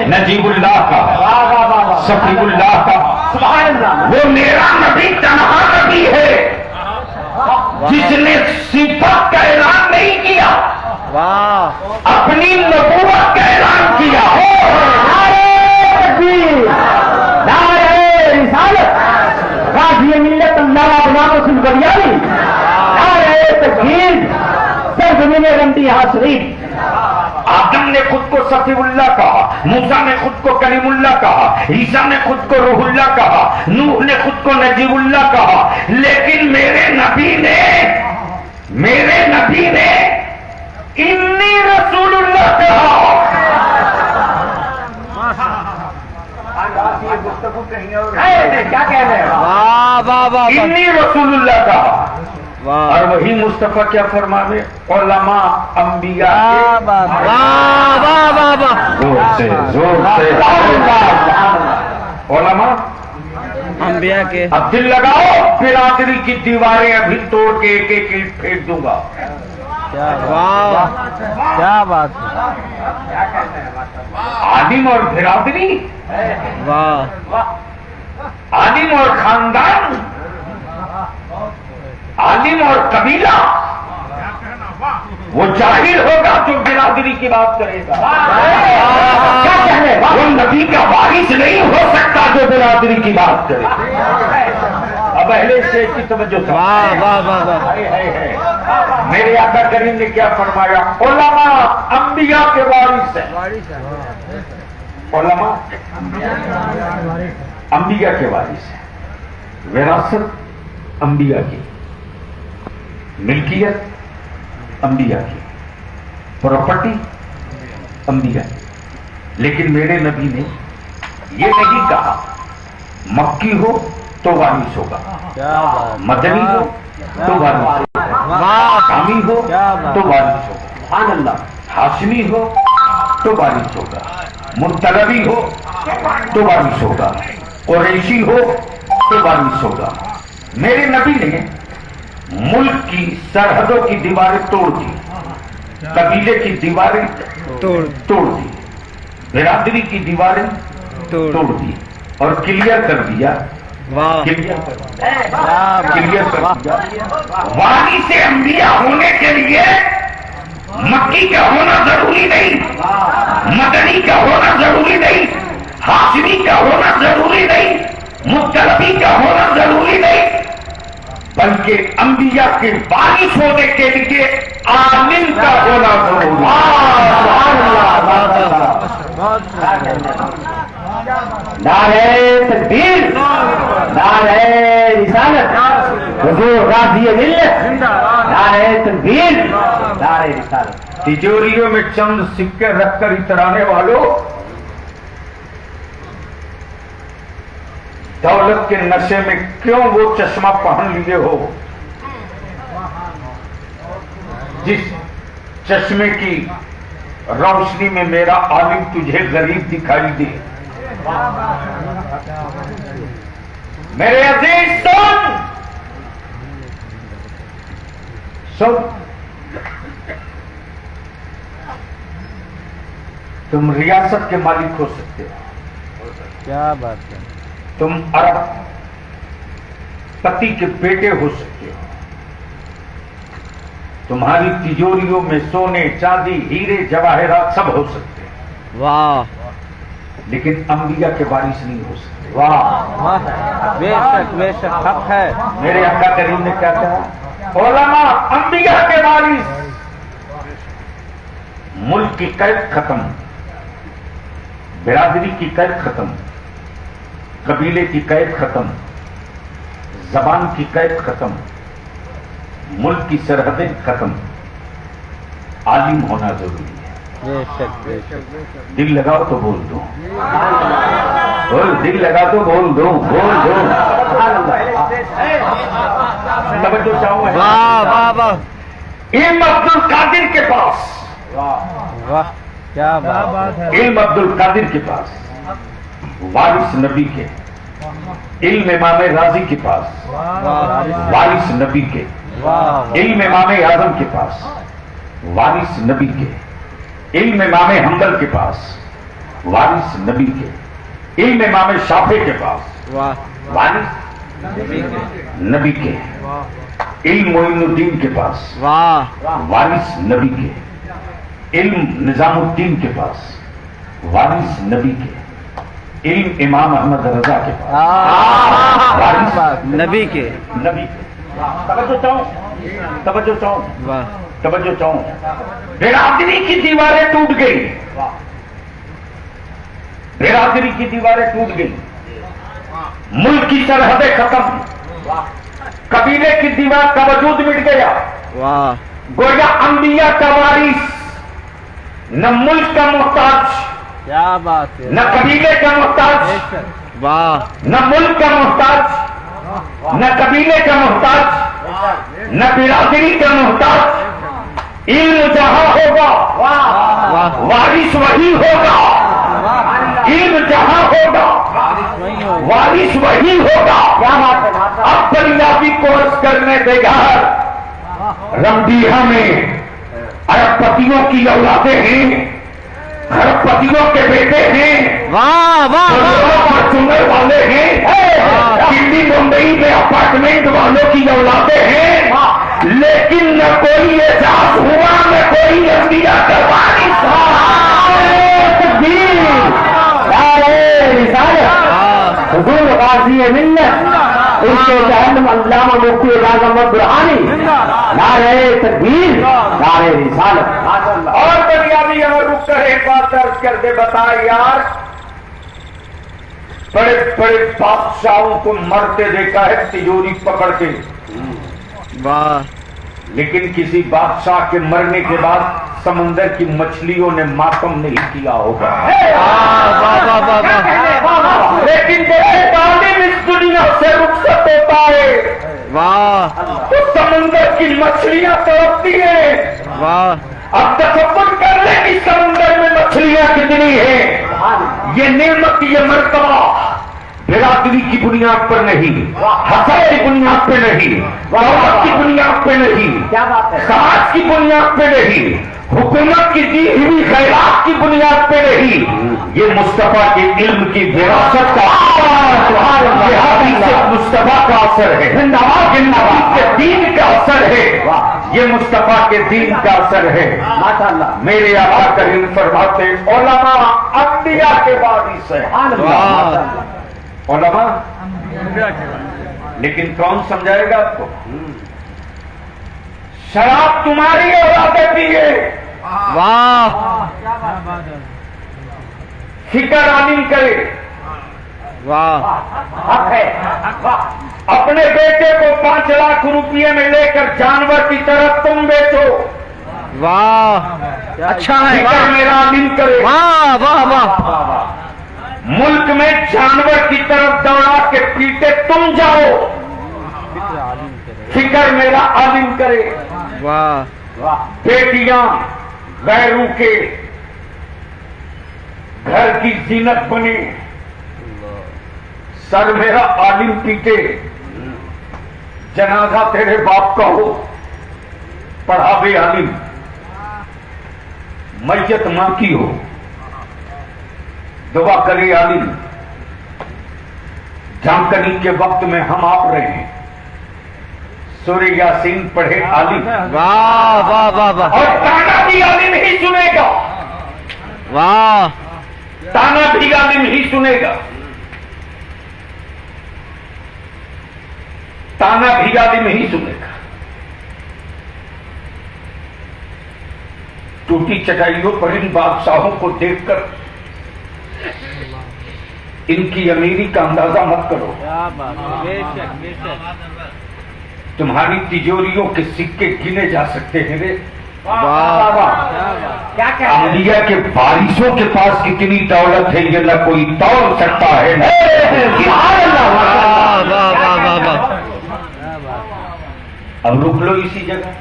نجیب اللہ کا، شفیع اللہ کا، وہ میرا نبی تنہا نبی ہے جس نے صفت کا اعلان نہیں کیا، اپنی نبوت کا اعلان کیا۔ نعرہ تکبیر، نعرہ رسالت، غازی ملت علامہ غلام حسین قادیانی، نعرہ تکبیر، سرزمین رمدی شریف۔ آدم نے خود کو صفی اللہ کہا، موسیٰ نے خود کو کلیم اللہ کہا، عیسیٰ نے خود کو روح اللہ کہا، نوح نے خود کو نجیب اللہ کہا، لیکن میرے نبی نے انی رسول اللہ کہا۔ کیا کہہ رہے ہیں؟ انی رسول اللہ کہا۔ اور وہی مصطفیٰ کیا فرماوے؟ علماء انبیاء زور سے علماء انبیاء کے اب دل لگاؤ، برادری کی دیواریں ابھی توڑ کے ایک ایک اینٹ پھینک دوں گا۔ کیا بات ہے، عالم اور برادری، واہ، عالم اور خاندان، عالم اور قبیلہ، وہ جاہل ہوگا جو برادری کی بات کرے گا۔ کیا کہنے؟ وہ نبی کا وارث نہیں ہو سکتا جو برادری کی بات کرے۔ اب اہل شیخ کی توجہ سے، واہ واہ واہ واہ، میرے آقا کریم نے کیا فرمایا؟ علماء انبیاء کے وارث ہیں۔ علماء انبیاء کے وارث ہیں، وراثت انبیاء کی، ملکیت انبیاء کی، پراپرٹی انبیاء کی۔ لیکن میرے نبی نے یہ نہیں کہا مکی ہو تو وارث ہوگا، مدنی ہو تو وارث ہوگا، شامی ہو تو وارث ہوگا، سبحان اللہ، ہاشمی ہو تو وارث ہوگا، مرتلبی ہو تو وارث ہوگا، قریشی ہو تو وارث ہوگا۔ میرے نبی نے ملک کی سرحدوں کی دیواریں توڑ دی، قبیلے کی دیواریں توڑ دی، برادری کی دیواریں توڑ دی اور کلیئر کر دیا، کلیئر کر دیا۔ وارث انبیاء ہونے کے لیے مکی کا ہونا ضروری نہیں، مدنی کا ہونا ضروری نہیں، ہاشمی کا ہونا ضروری نہیں، مطلبی کا ہونا ضروری نہیں، بلکہ انبیاء کے وارث ہونے کے لیے عالم کا ہونا ضروری ہے۔ نعرہ تکبیر، نعرہ رسالت، حضور غازی ملت، نعرہ تکبیر، نعرہ رسالت۔ تجوریوں میں چند سکے رکھ کر اترانے والوں، دولت کے نشے میں کیوں وہ چشمہ پہن لیے ہو جس چشمے کی روشنی میں میرا عالم تجھے غریب دکھائی دے؟ میرے عزیز سن، تم ریاست کے مالک ہو سکتے ہو، کیا بات ہے، تم ارب پتی کے بیٹے ہو سکتے ہو، تمہاری تجوریوں میں سونے چاندی ہیرے جواہرات سب ہو سکتے ہیں، واہ لیکن انبیاء کے وارث نہیں ہو سکتے۔ واہ، بے شک حق ہے۔ میرے آقا کریم نے کیا کہا؟ علماء انبیاء کے وارث۔ ملک کی قید ختم، برادری کی قید ختم، قبیلے کی قید ختم، زبان کی قید ختم، ملک کی سرحدیں ختم، عالم ہونا ضروری ہے۔ بے شک بے شک، دل لگاؤ تو بول دو، دل لگا تو بول دو، توجہ چاہوں گا۔ واہ واہ واہ، علم عبد القادر کے پاس، واہ کیا بات ہے، علم عبد القادر کے پاس وارث نبی کے، علم امام راضی کے پاس وارث نبی کے، واہ علم امام اعظم کے پاس وارث نبی کے، علم امام حنبل کے پاس وارث نبی کے، علم امام شافعی کے پاس واہ وارث نبی کے، علم معین الدین کے پاس واہ وارث نبی کے، علم نظام الدین کے پاس وارث نبی کے، علم امام احمد رضا کے پاس وارث نبی کے نبی کے۔ توجہ چاہوں توجہ چاہوں واہ توجہ چاہوں برادری کی دیواریں ٹوٹ گئی، برادری کی دیواریں ٹوٹ گئی، ملک کی سرحدیں ختم، قبیلے کی دیوار کا وجود مٹ گیا، واہ گویا انبیاء کا وارث نہ ملک کا محتاج، کیا بات ہے نہ قبیلے کا محتاج، واہ نہ ملک کا محتاج، نہ قبیلے کا محتاج، نہ برادری کا محتاج، علم جہاں ہوگا واہ وارث وہی ہوگا، علم جہاں ہوگا وارث وہی ہوگا۔ اب پنجابی کورس کرنے دے گا، رمدیہ میں ارب پتیوں کی اولادیں ہیں، ارب پتیوں کے بیٹے ہیں، واہ واہ فارچونر والے ہیں، دلی ممبئی میں اپارٹمنٹ والوں کی اولادیں ہیں، لیکن نہ کوئی اعزاز ہوا نہ کوئی انبیاء کا وارث حضور غازی ملت ان کے جہنم علامہ مفتی اعظم برہانی، نعرہ تکبیر، نعرہ رسالت۔ اور بنیادی اگر رک کر ایک بات درج کر دے، بتا یار بڑے بڑے بادشاہوں کو مرتے دیکھا ہے تجوری پکڑ کے، واہ لیکن کسی بادشاہ کے مرنے کے بعد سمندر کی مچھلیوں نے ماتم نہیں کیا ہوگا، لیکن جیسے عالم اس دنیا سے رخصت ہوتا ہے واہ تو سمندر کی مچھلیاں تڑپتی ہیں۔ واہ اب تصور کر لیں کہ سمندر میں مچھلیاں کتنی ہیں، یہ نعمت یہ مرتبہ برادری کی بنیاد پر نہیں، حسد کی بنیاد پہ نہیں، دولت کی بنیاد پہ نہیں، کیا بات ہے؟ سماج کی بنیاد پہ نہیں، حکومت کی دی ہوئی خیرات کی بنیاد پہ نہیں، یہ مصطفیٰ کے علم کی وراثت کا مصطفیٰ کا اثر ہے، یہ نبی کے دین کا اثر ہے، یہ مصطفیٰ کے دین کا اثر ہے۔ ماشاء اللہ، میرے آقا کریم فرماتے علماء انبیاء کے وارث ہیں، علماء، لیکن کون سمجھائے گا آپ کو؟ شراب تمہاری اولادیں پیے، واہ فکر عالم کرے، واہ حق ہے، اپنے بیٹے کو 5 لاکھ روپئے میں لے کر جانور کی طرح تم بیچو، واہ اچھا ہے فکر میرا عالم کرے، واہ واہ واہ ملک میں جانور کی طرف دوڑا کے پیٹے تم جاؤ، فکر میرا عالم کرے، واہ بیٹیاں غیروں کے گھر کی زینت بنے، سر میرا عالم پیٹے، جنازہ تیرے باپ کا ہو، پڑھاوے عالم، میت ماں کی ہو، دعا کرے عالم، جانکنی کے وقت میں ہم آپ رہے ہیں، سورہ یاسین پڑھے عالم، واہ واہ واہ واہ اور تانا بھی عالم ہی سنے گا، واہ تانا بھی عالم ہی سنے گا، تانا بھی عالم ہی سنے گا۔ ٹوٹی چٹائیوں پر ان بادشاہوں کو دیکھ کر ان کی امیری کا اندازہ مت کرو، تمہاری تجوریوں کے سکے گنے جا سکتے ہیں رے۔ کیا انبیاء کے وارثوں کے پاس کتنی دولت ہے یہ نہ کوئی تول سکتا ہے۔ اب رک لو اسی جگہ،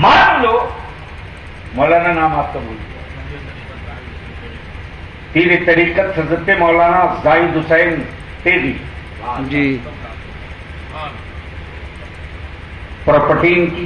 مان لو مولانا نام آپ کا بول پیر طریقت حضرت مولانا زاہد حسین تیری جی پراپرٹی ان کی،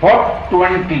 420